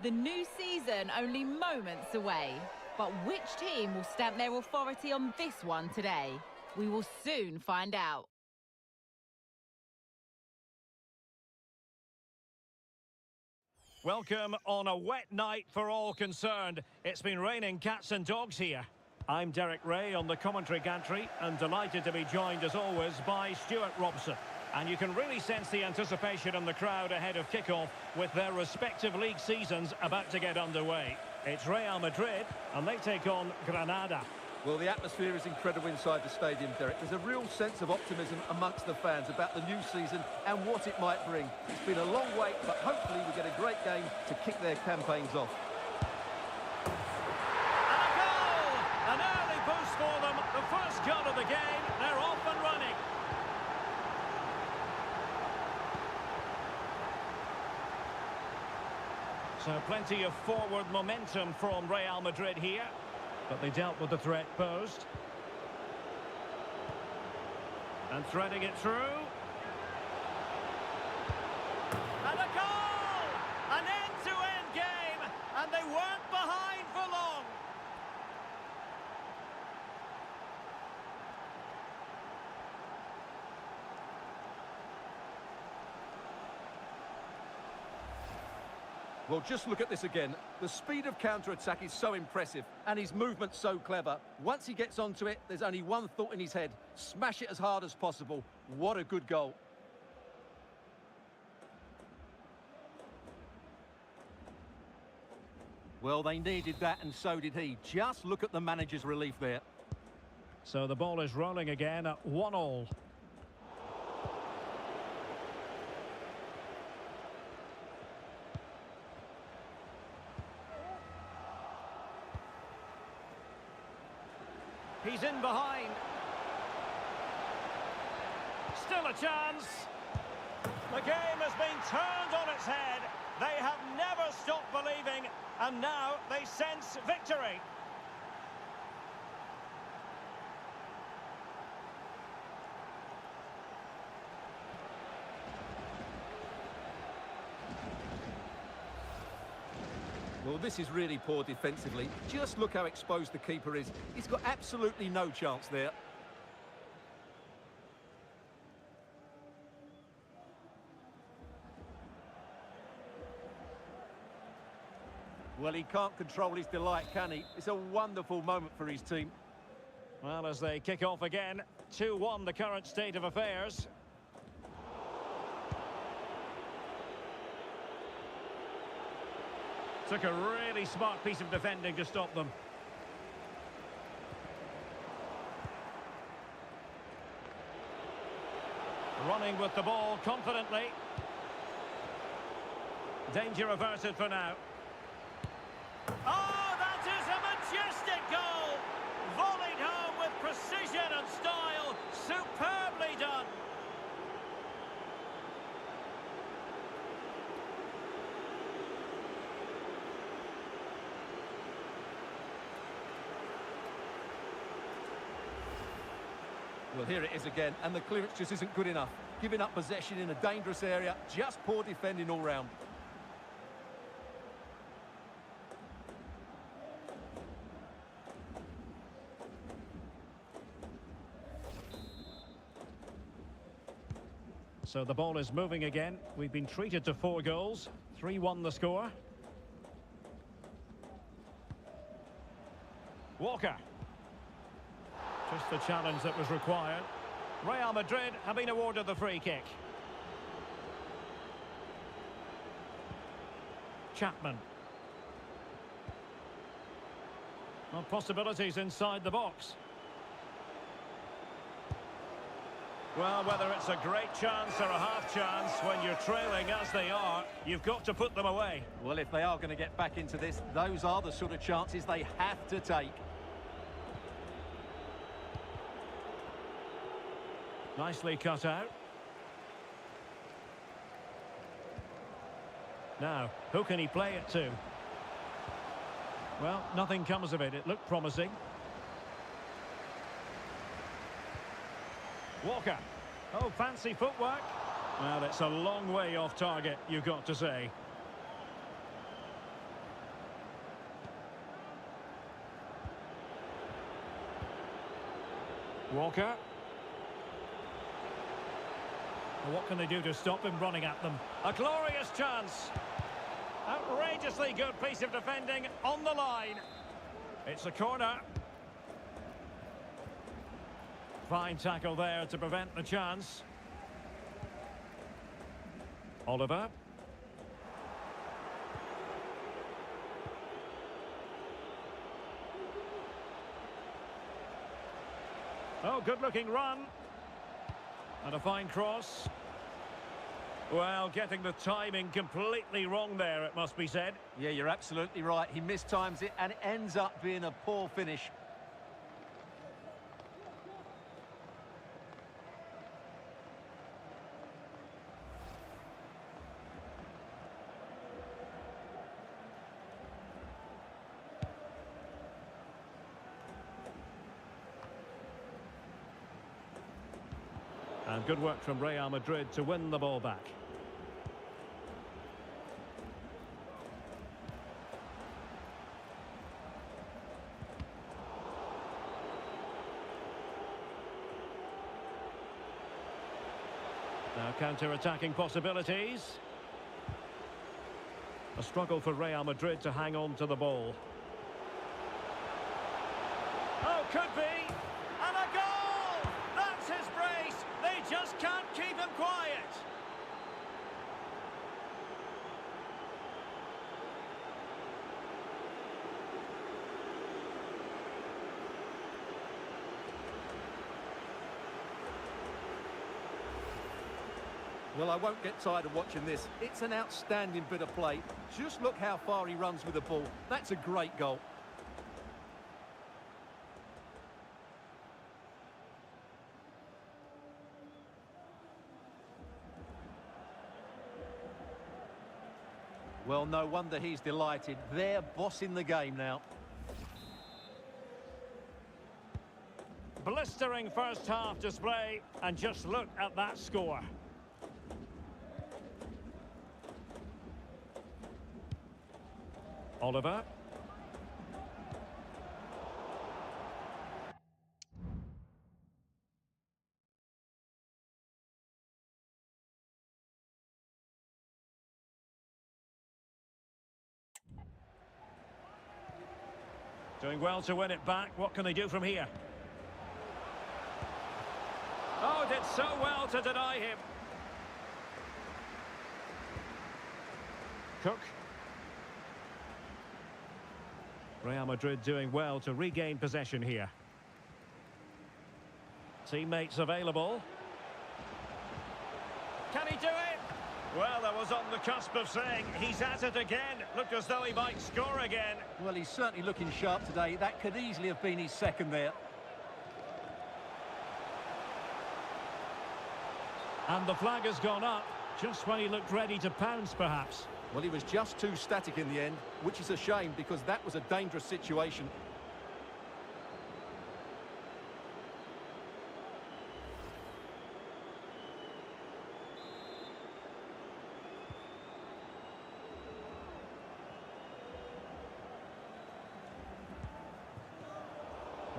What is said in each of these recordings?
The new season only moments away. But which team will stamp their authority on this one today? We will soon find out. Welcome on a wet night for all concerned. It's been raining cats and dogs here. I'm Derek Ray on the commentary gantry and delighted to be joined as always by Stuart Robson. And you can really sense the anticipation in the crowd ahead of kickoff with their respective league seasons about to get underway. It's Real Madrid and they take on Granada. Well, the atmosphere is incredible inside the stadium, Derek. There's a real sense of optimism amongst the fans about the new season and what it might bring. It's been a long wait, but hopefully we get a great game to kick their campaigns off. And a goal! An early boost for them. The first goal of the game. They're off and running. So plenty of forward momentum from Real Madrid here. But they dealt with the threat posed. And threading it through. And a goal! An end-to-end game! And they weren't behind for long. Well, just look at this again. The speed of counter-attack is so impressive, and his movement so clever. Once he gets onto it, there's only one thought in his head. Smash it as hard as possible. What a good goal. Well, they needed that, and so did he. Just look at the manager's relief there. So the ball is rolling again at 1-1. He's in behind. Still a chance. The game has been turned on its head. They have never stopped believing, and now they sense victory. Well, this is really poor defensively. Just look how exposed the keeper is. He's got absolutely no chance there. Well, he can't control his delight, can he? It's a wonderful moment for his team. Well, as they kick off again, 2-1 the current state of affairs. Took a really smart piece of defending to stop them. Running with the ball confidently. Danger averted for now. Oh, that is a majestic goal! Volleyed home with precision and style. Superbly done. Well, here it is again, and the clearance just isn't good enough. Giving up possession in a dangerous area, just poor defending all round. So the ball is moving again. We've been treated to 4 goals. 3-1 the score. Walker. Just the challenge that was required. Real Madrid have been awarded the free kick. Chapman. Well, possibilities inside the box. Well, whether it's a great chance or a half chance, when you're trailing as they are, you've got to put them away. Well, if they are going to get back into this, those are the sort of chances they have to take. Nicely cut out. Now, who can he play it to? Well, nothing comes of it. It looked promising. Walker. Oh, fancy footwork. Well, it's a long way off target, you've got to say. Walker. What can they do to stop him running at them? A glorious chance. Outrageously good piece of defending on the line. It's a corner. Fine tackle there to prevent the chance. Oliver. Oh, good-looking run. And a fine cross. Well, getting the timing completely wrong there, it must be said. Yeah, you're absolutely right. He mistimes it, and it ends up being a poor finish. And good work from Real Madrid to win the ball back. Now counter-attacking possibilities. A struggle for Real Madrid to hang on to the ball. Oh, could be! And a goal! That's his brace! They just can't keep him quiet! Well, I won't get tired of watching this. It's an outstanding bit of play. Just look how far he runs with the ball. That's a great goal. Well, no wonder he's delighted. They're bossing the game now. Blistering first half display, and just look at that score. Oliver. Doing well to win it back. What can they do from here? Oh, did so well to deny him. Cook. Real Madrid doing well to regain possession here. Teammates available. Can he do it? Well, that was on the cusp of saying he's at it again. Looked as though he might score again. Well, he's certainly looking sharp today. That could easily have been his second there. And the flag has gone up, just when he looked ready to pounce, perhaps. Well, he was just too static in the end, which is a shame because that was a dangerous situation.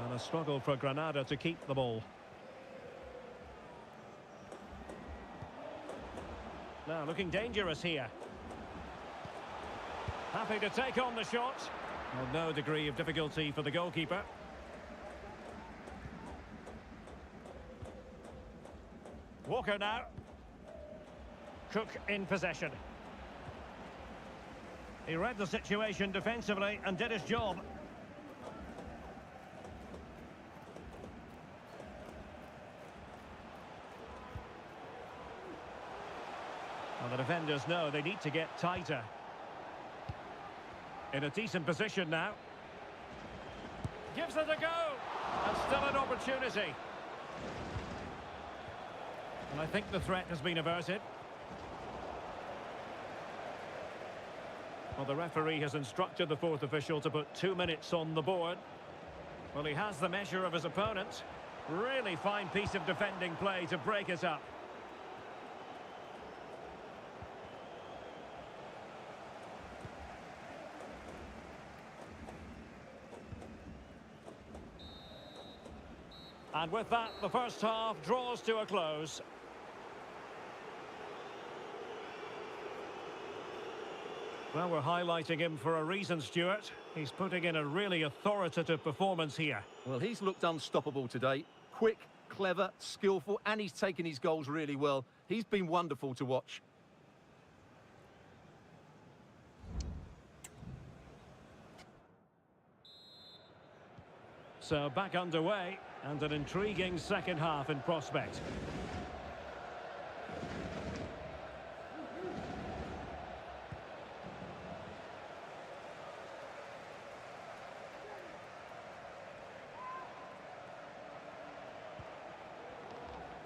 And a struggle for Granada to keep the ball. Now looking dangerous here. Happy to take on the shot. Well, no degree of difficulty for the goalkeeper. Walker now. Cook in possession. He read the situation defensively and did his job. Well, the defenders know they need to get tighter. In a decent position now. Gives it a go. And still an opportunity. And I think the threat has been averted. Well, the referee has instructed the fourth official to put 2 minutes on the board. Well, he has the measure of his opponent. Really fine piece of defending play to break it up. And with that, the first half draws to a close. Well, we're highlighting him for a reason, Stuart. He's putting in a really authoritative performance here. Well, he's looked unstoppable today. Quick, clever, skillful, and he's taken his goals really well. He's been wonderful to watch. So back underway, and an intriguing second half in prospect.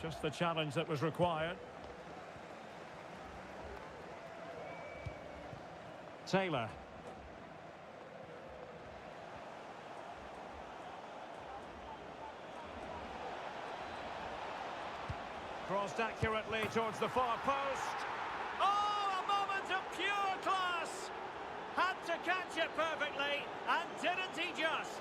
Just the challenge that was required. Taylor. Crossed accurately towards the far post. Oh, a moment of pure class! Had to catch it perfectly, and didn't he just?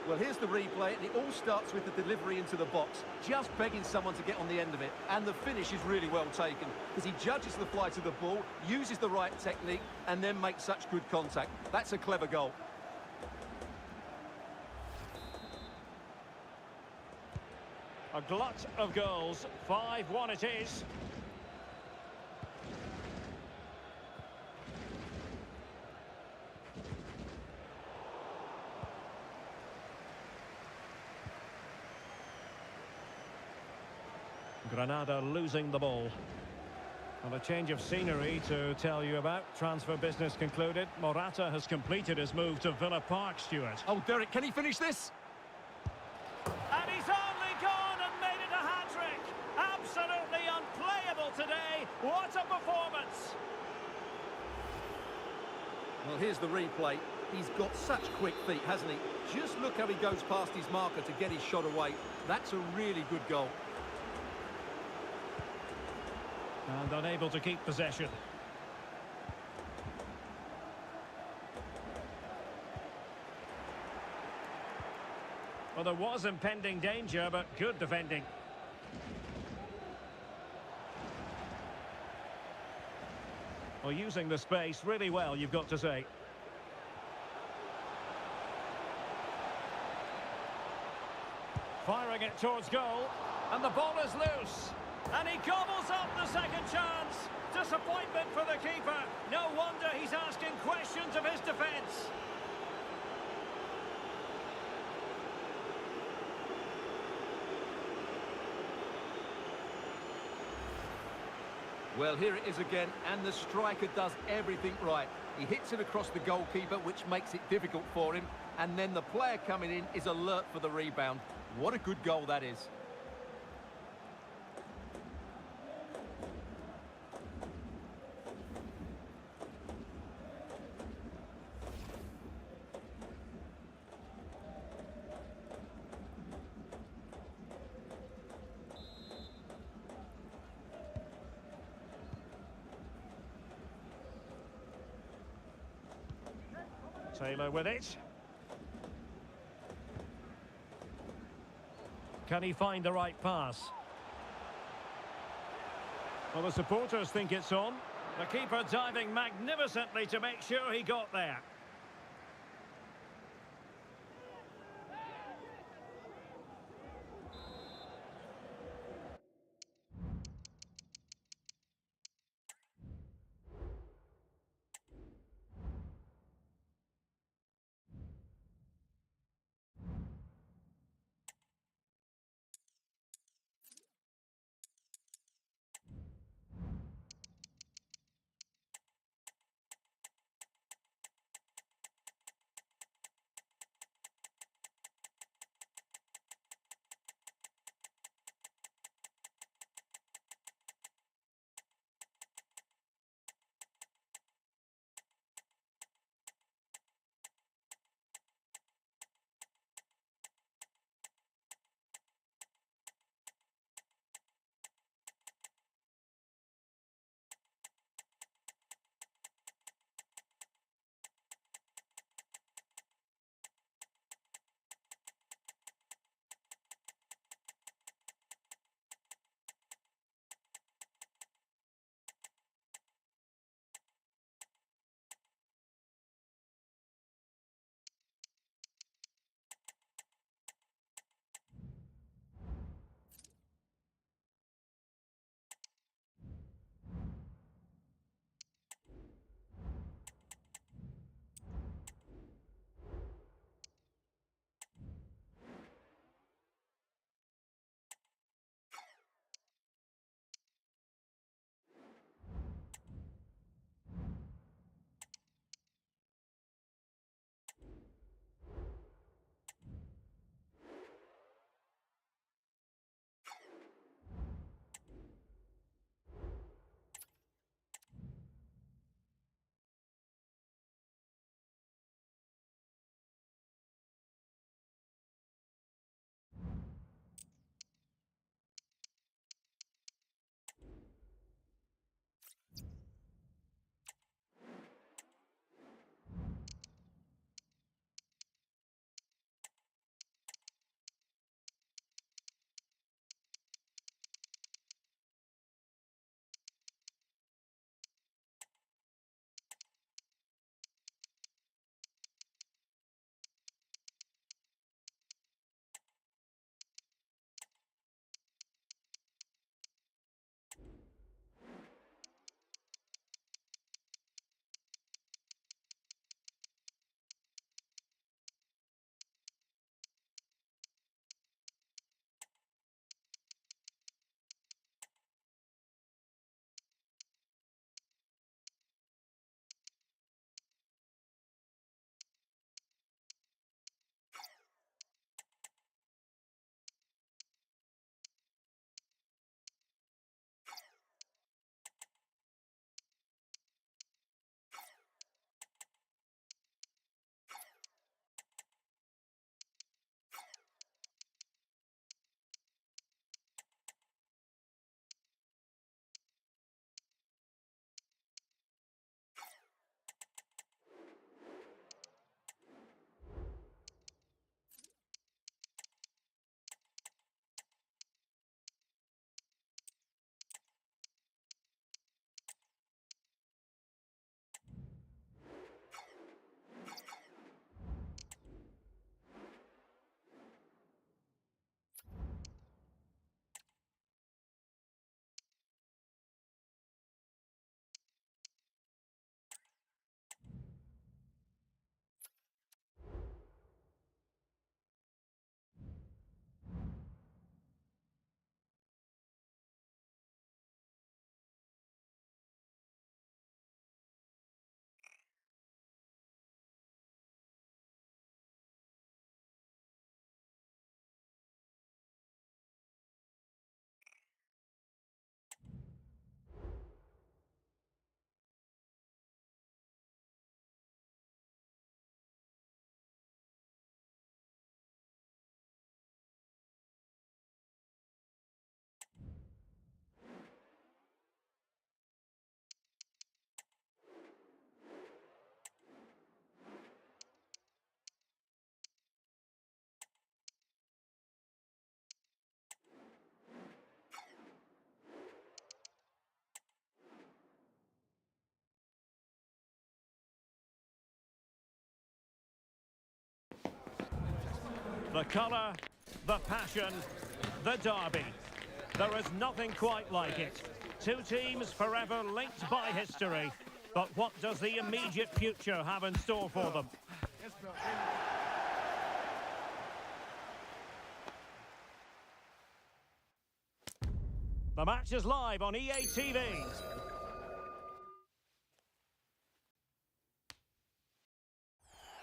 Well, here's the replay, and it all starts with the delivery into the box. Just begging someone to get on the end of it. And the finish is really well taken, because he judges the flight of the ball, uses the right technique, and then makes such good contact. That's a clever goal. A glut of goals. 5-1 it is. Granada losing the ball. And a change of scenery to tell you about. Transfer business concluded. Morata has completed his move to Villa Park, Stuart. Oh, Derek, can he finish this? And he's only gone and made it a hat-trick. Absolutely unplayable today. What a performance. Well, here's the replay. He's got such quick feet, hasn't he? Just look how he goes past his marker to get his shot away. That's a really good goal. And unable to keep possession. Well, there was impending danger, but good defending. Well, using the space really well, you've got to say. Firing it towards goal, and the ball is loose. And he gobbles up the second chance. Disappointment for the keeper. No wonder he's asking questions of his defence. Well, here it is again, and the striker does everything right. He hits it across the goalkeeper, which makes it difficult for him. And then the player coming in is alert for the rebound. What a good goal that is. Taylor with it. Can he find the right pass? Well, the supporters think it's on. The keeper diving magnificently to make sure he got there. The colour, the passion, the derby. There is nothing quite like it. Two teams forever linked by history. But what does the immediate future have in store for them? The match is live on EA TV.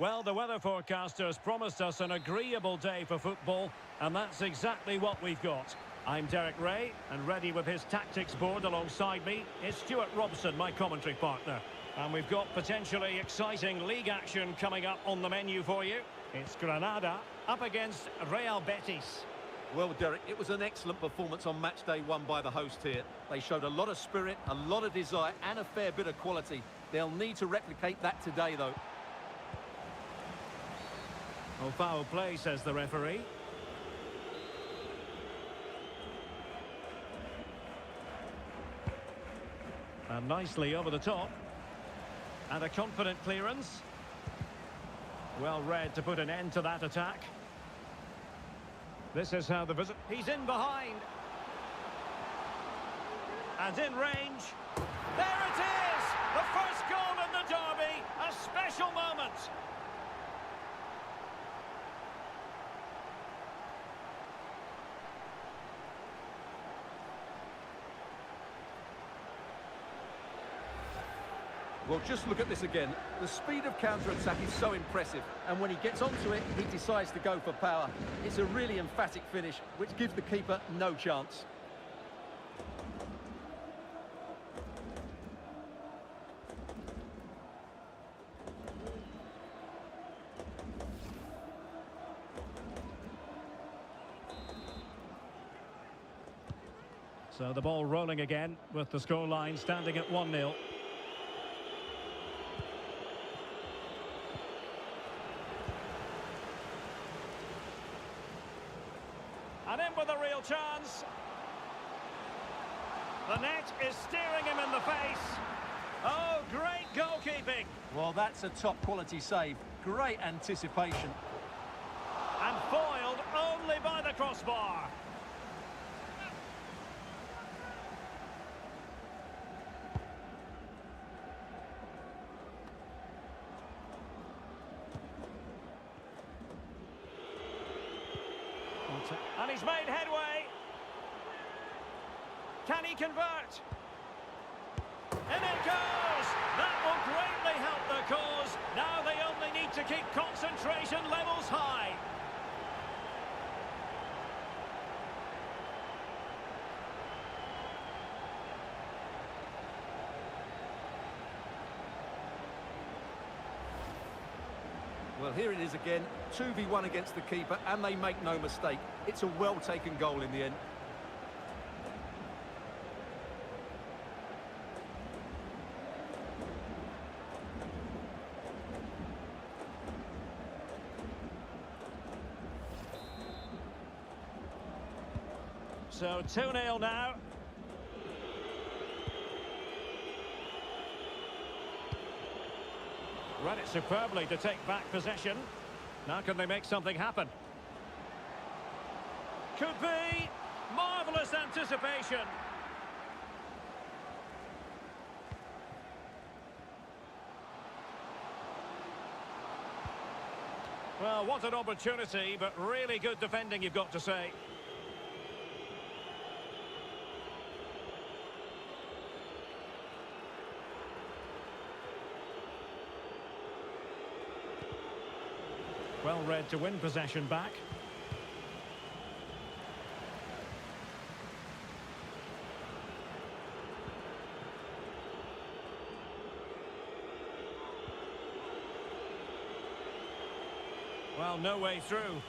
Well, the weather forecasters promised us an agreeable day for football, and that's exactly what we've got. I'm Derek Ray, and ready with his tactics board alongside me is Stuart Robson, my commentary partner. And we've got potentially exciting league action coming up on the menu for you. It's Granada up against Real Betis. Well, Derek, it was an excellent performance on match day one by the host here. They showed a lot of spirit, a lot of desire, and a fair bit of quality. They'll need to replicate that today, though. Oh, foul play, says the referee. And nicely over the top. And a confident clearance. Well read to put an end to that attack. This is how the visit... He's in behind. And in range. There it is! The first goal in the derby. A special moment. Well, just look at this again. The speed of counter-attack is so impressive, and when he gets onto it, he decides to go for power. It's a really emphatic finish, which gives the keeper no chance. So the ball rolling again, with the scoreline standing at 1-0. And in with a real chance. The net is staring him in the face. Oh, great goalkeeping. Well, that's a top-quality save. Great anticipation. And foiled only by the crossbar. And he's made headway. Can he convert? And it goes! That will greatly help the cause. Now they only need to keep concentration levels high. Well, here it is again, 2v1 against the keeper, and they make no mistake. It's a well-taken goal in the end. So 2-0 now. Read it superbly to take back possession. Now can they make something happen? Could be. Marvellous anticipation. Well, what an opportunity, but really good defending, you've got to say. Well read to win possession back. Well, no way through.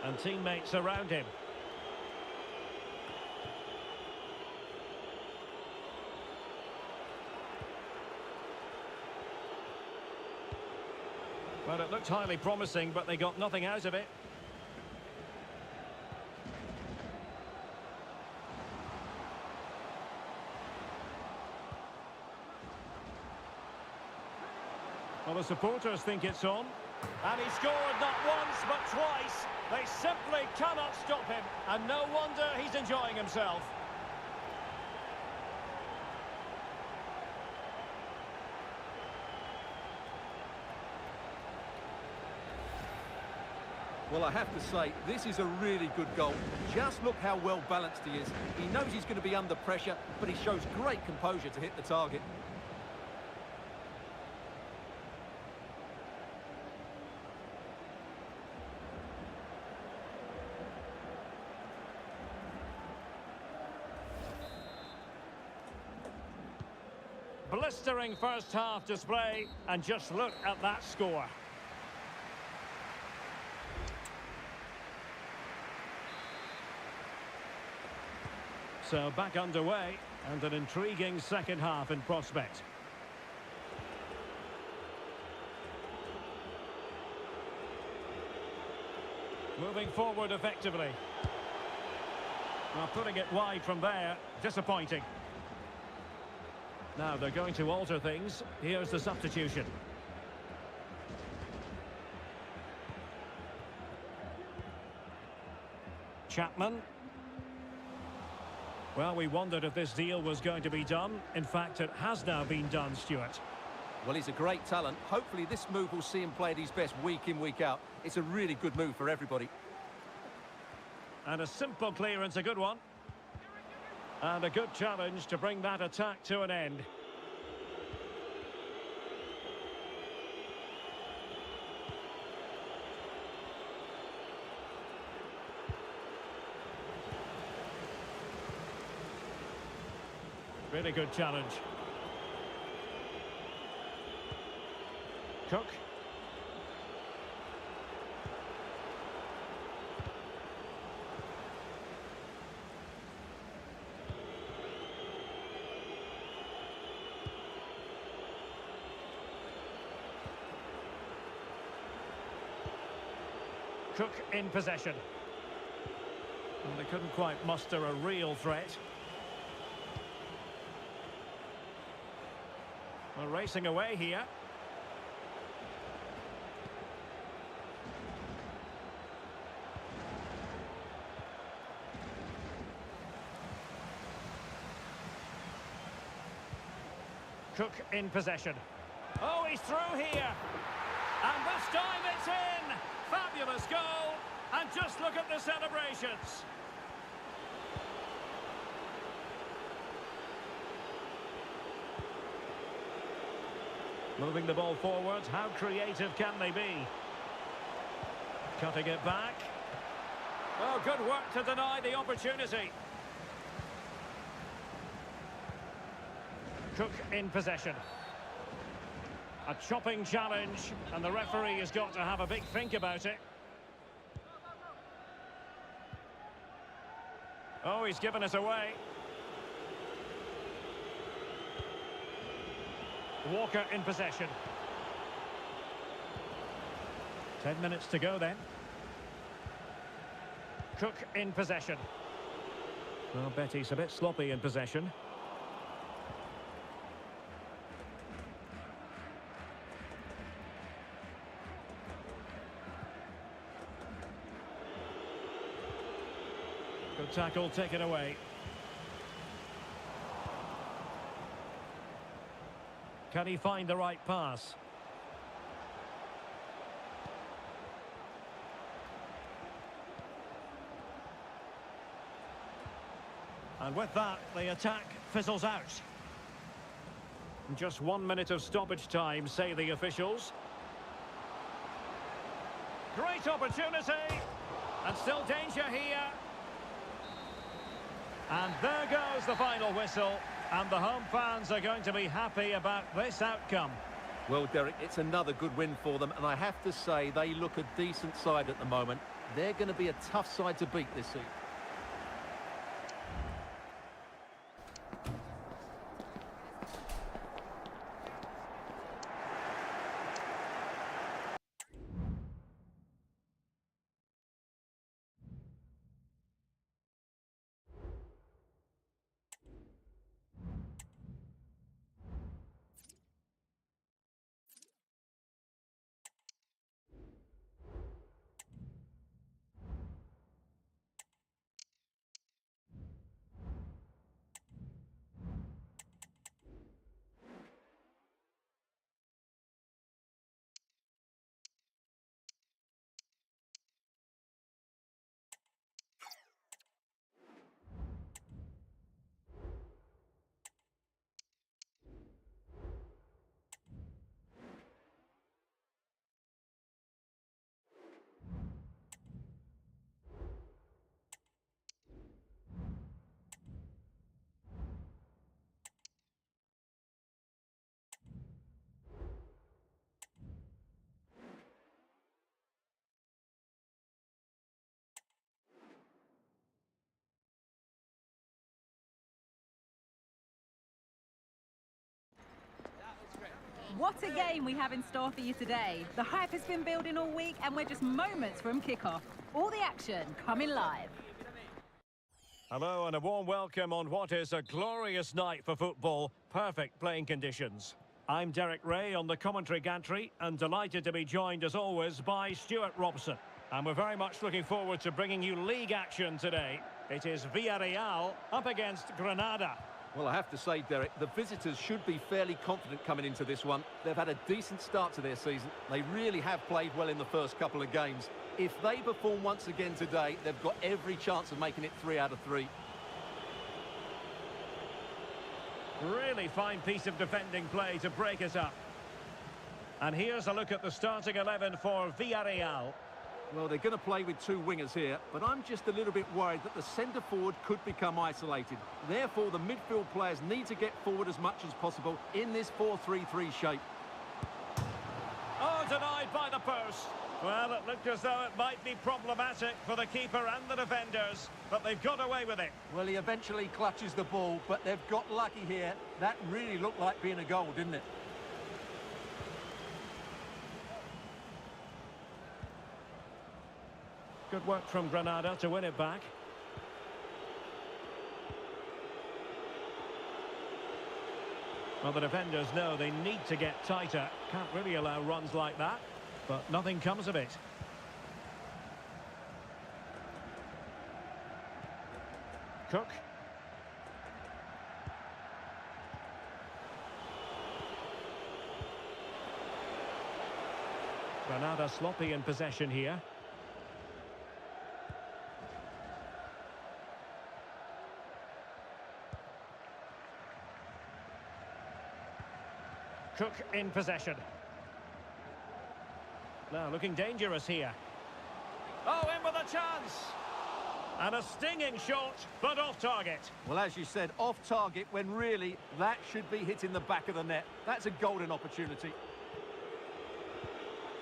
And teammates around him. Well, it looked highly promising, but they got nothing out of it. Well, the supporters think it's on. And he scored not once, but twice. They simply cannot stop him. And no wonder he's enjoying himself. Well, I have to say, this is a really good goal. Just look how well balanced he is. He knows he's going to be under pressure, but he shows great composure to hit the target. Blistering first half display, and just look at that score. So back underway, and an intriguing second half in prospect. Moving forward effectively. Well, putting it wide from there, disappointing. Now they're going to alter things. Here's the substitution. Chapman. Well, we wondered if this deal was going to be done. In fact, it has now been done, Stuart. Well, he's a great talent. Hopefully this move will see him play at his best week in, week out. It's a really good move for everybody. And a simple clearance, a good one. And a good challenge to bring that attack to an end. Really good challenge. Cook. Cook in possession. And they couldn't quite muster a real threat. Well, racing away here. Cook in possession. Oh, he's through here. And this time it's in. Fabulous goal. And just look at the celebrations. Moving the ball forward, how creative can they be? Cutting it back. Oh, good work to deny the opportunity. Cook in possession. A chopping challenge, and the referee has got to have a big think about it. Oh, he's given us away. Walker in possession. 10 minutes to go then. Cook in possession. Well, Betty's a bit sloppy in possession. Good tackle taken away. Can he find the right pass? And with that, the attack fizzles out. Just 1 minute of stoppage time, say the officials. Great opportunity. And still danger here. And there goes the final whistle. And the home fans are going to be happy about this outcome. Well, Derek, it's another good win for them, and I have to say they look a decent side at the moment. They're going to be a tough side to beat this season. What a game we have in store for you today. The hype has been building all week and we're just moments from kickoff. All the action coming live. Hello and a warm welcome on what is a glorious night for football. Perfect playing conditions. I'm Derek Ray on the commentary gantry and delighted to be joined as always by Stuart Robson. And we're very much looking forward to bringing you league action today. It is Villarreal up against Granada. Well, I have to say, Derek, the visitors should be fairly confident coming into this one. They've had a decent start to their season. They really have played well in the first couple of games. If they perform once again today, they've got every chance of making it 3 out of 3. Really fine piece of defending play to break us up. And here's a look at the starting 11 for Villarreal. Well, they're going to play with 2 wingers here, but I'm just a little bit worried that the centre-forward could become isolated. Therefore, the midfield players need to get forward as much as possible in this 4-3-3 shape. Oh, denied by the post. Well, it looked as though it might be problematic for the keeper and the defenders, but they've got away with it. Well, he eventually clutches the ball, but they've got lucky here. That really looked like being a goal, didn't it? Good work from Granada to win it back. Well, the defenders know they need to get tighter. Can't really allow runs like that, but nothing comes of it. Cook. Granada sloppy in possession here. Cook in possession. Now looking dangerous here. Oh, in with a chance. And a stinging shot, but off target. Well, as you said, off target when really that should be hitting the back of the net. That's a golden opportunity.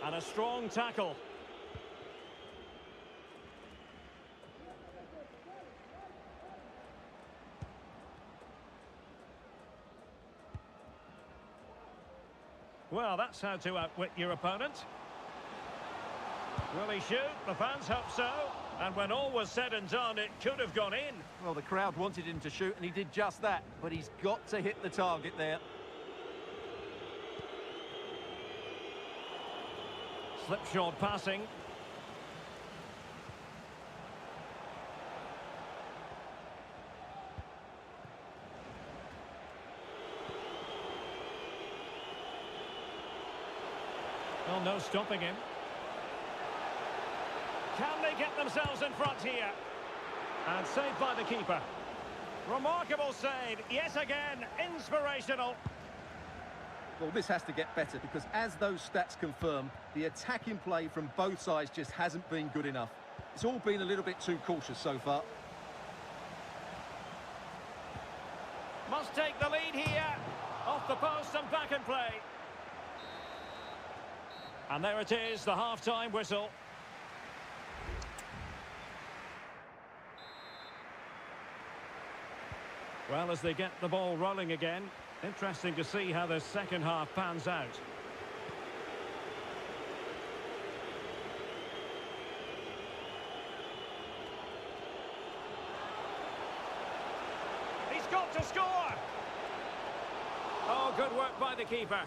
And a strong tackle. Well, that's how to outwit your opponent. Will he shoot? The fans hope so. And when all was said and done, it could have gone in. Well, the crowd wanted him to shoot, and he did just that. But he's got to hit the target there. Slipshod passing. Well, no stopping him. Can they get themselves in front here? And saved by the keeper. Remarkable save, yet again, inspirational. Well, this has to get better because as those stats confirm, the attacking play from both sides just hasn't been good enough. It's all been a little bit too cautious so far. Must take the lead here. Off the post and back in play. And there it is, the half-time whistle. Well, as they get the ball rolling again, interesting to see how the second half pans out. He's got to score! Oh, good work by the keeper.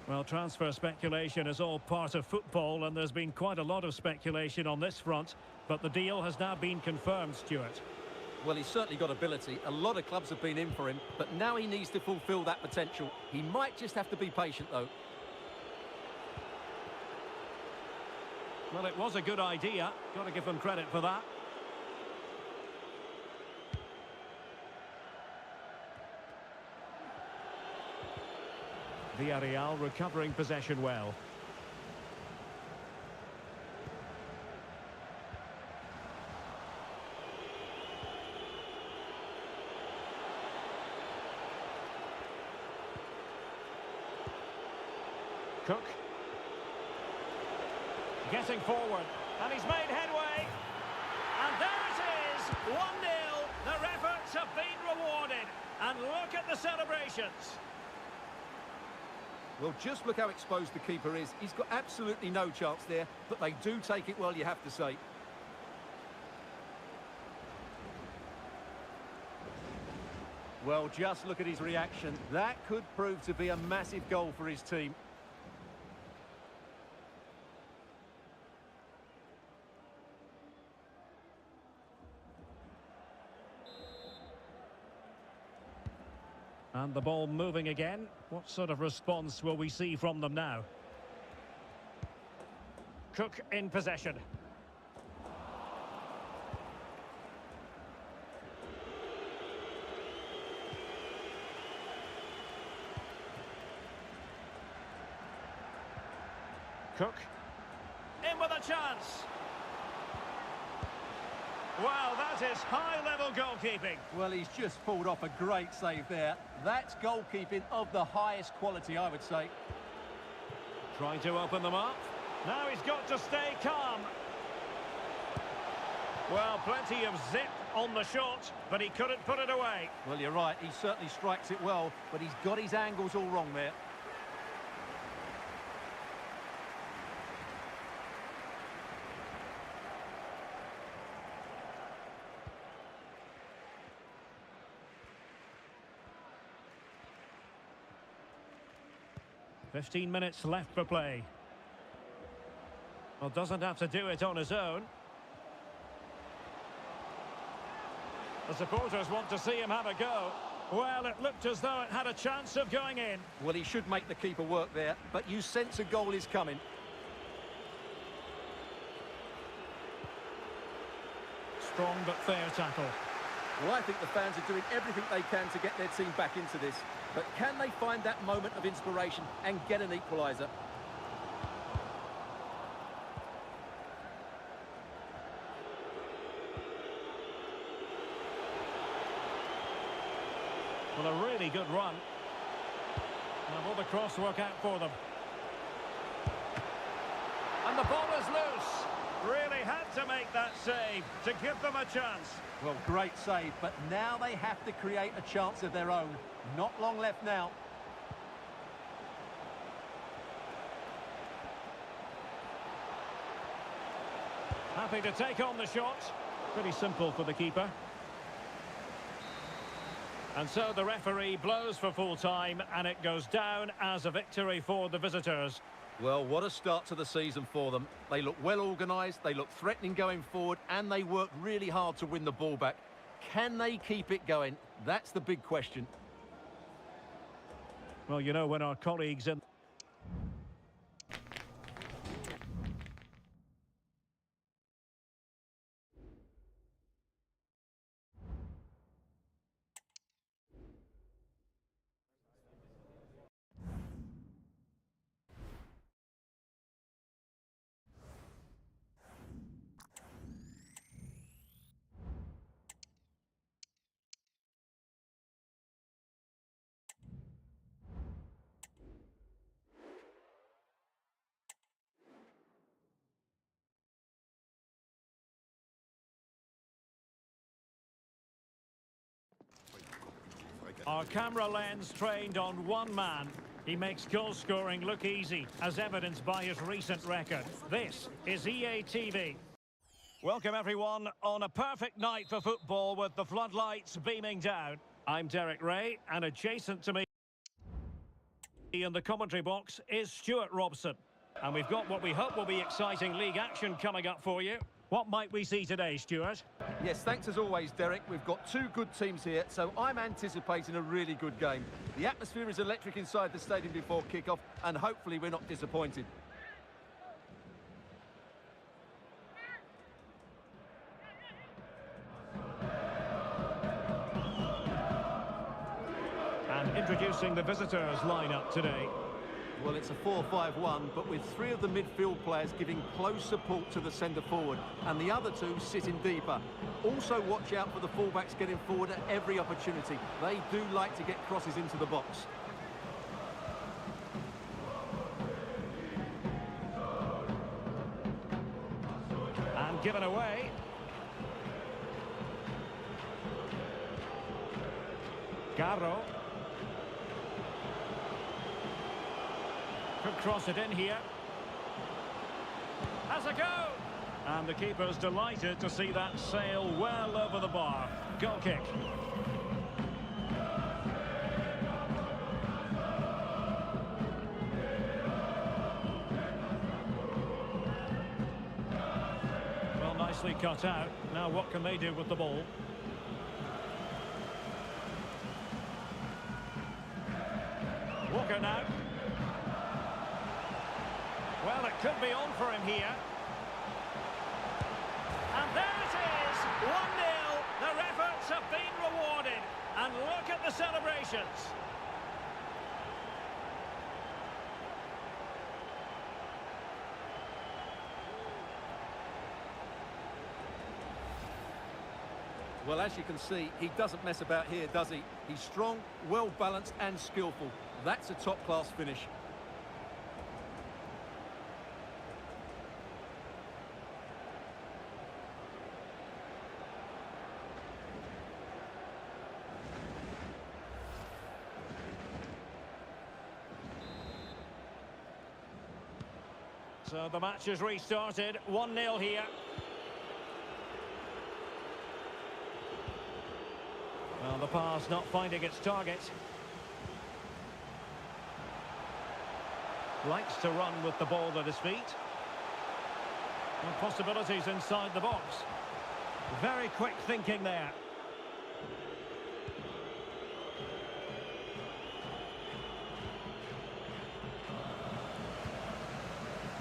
Well, transfer speculation is all part of football, and there's been quite a lot of speculation on this front, but the deal has now been confirmed, Stuart. Well, he's certainly got ability. A lot of clubs have been in for him, but now he needs to fulfil that potential. He might just have to be patient, though. Well, it was a good idea. Got to give them credit for that. Villarreal recovering possession well. Cook. Getting forward. And he's made headway. And there it is. 1-0. Their efforts have been rewarded. And look at the celebrations. Well, just look how exposed the keeper is. He's got absolutely no chance there, but they do take it well, you have to say. Well, just look at his reaction. That could prove to be a massive goal for his team. And the ball moving again. What sort of response will we see from them now? Cook in possession. Cook. In with a chance. Wow, that is high-level goalkeeping. Well, he's just pulled off a great save there. That's goalkeeping of the highest quality, I would say. Trying to open them up. Now he's got to stay calm. Well, plenty of zip on the shot, but he couldn't put it away. Well, you're right. He certainly strikes it well, but he's got his angles all wrong there. "15 minutes left for play." Well, doesn't have to do it on his own. The supporters want to see him have a go. Well, it looked as though it had a chance of going in. Well, he should make the keeper work there, but you sense a goal is coming. Strong but fair tackle. Well, I think the fans are doing everything they can to get their team back into this. But can they find that moment of inspiration and get an equaliser? Well, a really good run. Now, will the cross work out for them? And the ball is loose. Really had to make that save to give them a chance. Well, great save, but now they have to create a chance of their own. Not long left now. Happy to take on the shot. Pretty simple for the keeper. And so the referee blows for full time, and it goes down as a victory for the visitors. Well, what a start to the season for them. They look well organised, they look threatening going forward, and they work really hard to win the ball back. Can they keep it going? That's the big question. Well, you know, when our colleagues in... Our camera lens trained on one man. He makes goal scoring look easy, as evidenced by his recent record. This is EA TV. Welcome everyone on a perfect night for football with the floodlights beaming down. I'm Derek Ray, and adjacent to me in the commentary box is Stuart Robson. And we've got what we hope will be exciting league action coming up for you. What might we see today, Stuart? Yes, thanks as always, Derek. We've got two good teams here, so I'm anticipating a really good game. The atmosphere is electric inside the stadium before kick-off, and hopefully we're not disappointed. And introducing the visitors lineup today. Well, it's a 4-5-1, but with three of the midfield players giving close support to the centre-forward, and the other two sitting deeper. Also watch out for the fullbacks getting forward at every opportunity. They do like to get crosses into the box. And given away. Carro. Could cross it in here. Has a go! And the keeper's delighted to see that sail well over the bar. Goal kick. Well, nicely cut out. Now what can they do with the ball? Walker now. Well, it could be on for him here. And there it is, 1-0. Their efforts have been rewarded. And look at the celebrations. Well, as you can see, he doesn't mess about here, does he? He's strong, well-balanced and skillful. That's a top-class finish. So the match has restarted, 1-0 here. Well, the pass not finding its target. Likes to run with the ball at his feet. And possibilities inside the box. Very quick thinking there.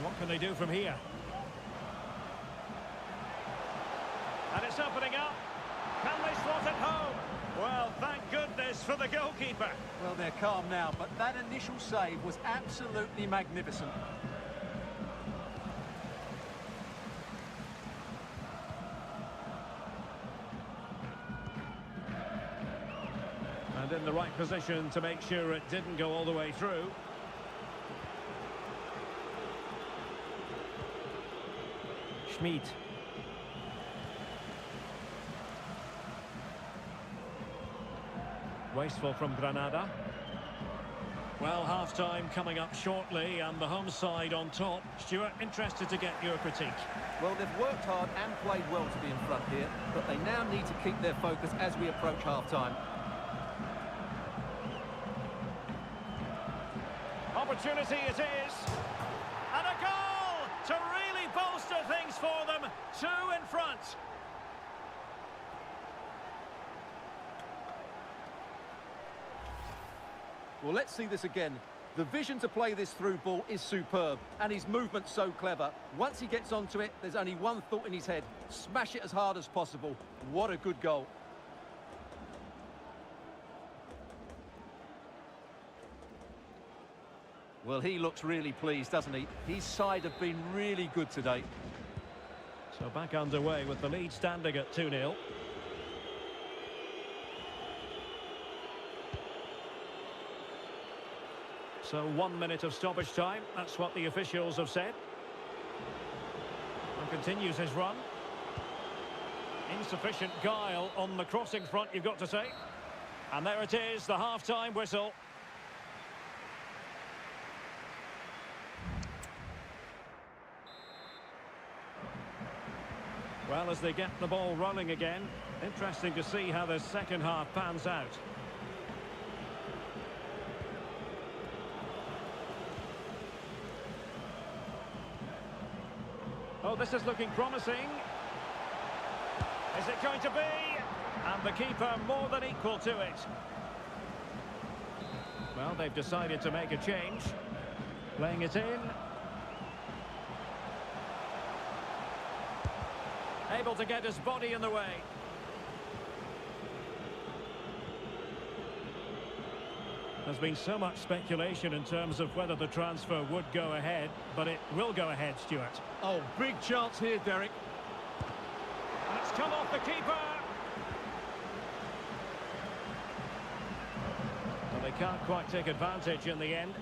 What can they do from here? And it's opening up. Can they slot it home? Well, thank goodness for the goalkeeper. Well, they're calm now, but that initial save was absolutely magnificent. And in the right position to make sure it didn't go all the way through. Schmid. Wasteful from Granada. Well, half-time coming up shortly and the home side on top. Stuart, interested to get your critique. Well, they've worked hard and played well to be in front here, but they now need to keep their focus as we approach half-time. Opportunity it is. And a goal to really bolster things for them. 2 in front. Well, let's see this again. The vision to play this through ball is superb, and his movement's so clever. Once he gets onto it, there's only one thought in his head. Smash it as hard as possible. What a good goal. Well, he looks really pleased, doesn't he? His side have been really good today. So back underway with the lead standing at 2-0. So 1 minute of stoppage time. That's what the officials have said. And continues his run. Insufficient guile on the crossing front, you've got to say. And there it is, the half-time whistle. Well, as they get the ball rolling again, interesting to see how the second half pans out. Oh, this is looking promising. Is it going to be? And the keeper more than equal to it. Well, they've decided to make a change. Playing it in. Able to get his body in the way. There's been so much speculation in terms of whether the transfer would go ahead, but it will go ahead, Stuart. Oh, big chance here, Derek. And it's come off the keeper. Well, they can't quite take advantage in the end.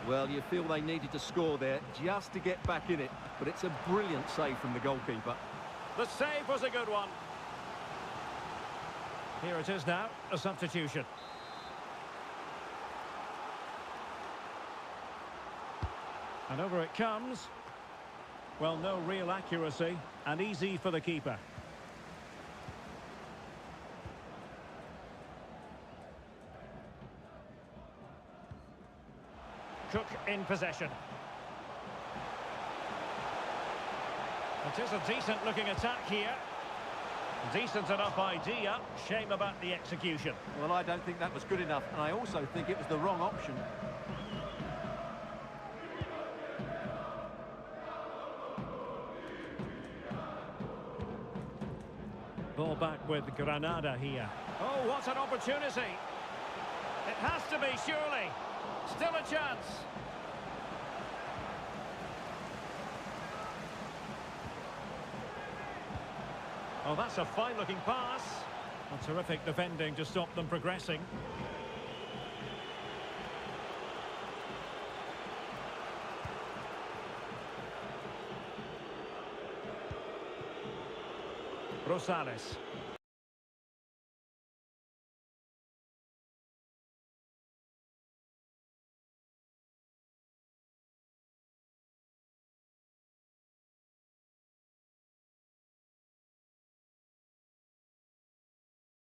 Well, you feel they needed to score there just to get back in it, but it's a brilliant save from the goalkeeper. The save was a good one. Here it is now, a substitution. And over it comes. Well, no real accuracy, and easy for the keeper. Cook in possession. It is a decent-looking attack here. Decent enough idea. Shame about the execution. Well, I don't think that was good enough, and I also think it was the wrong option. Ball back with Granada here. Oh, what an opportunity. It has to be, surely. Still a chance. Oh, that's a fine-looking pass. A terrific defending to stop them progressing. Rosales.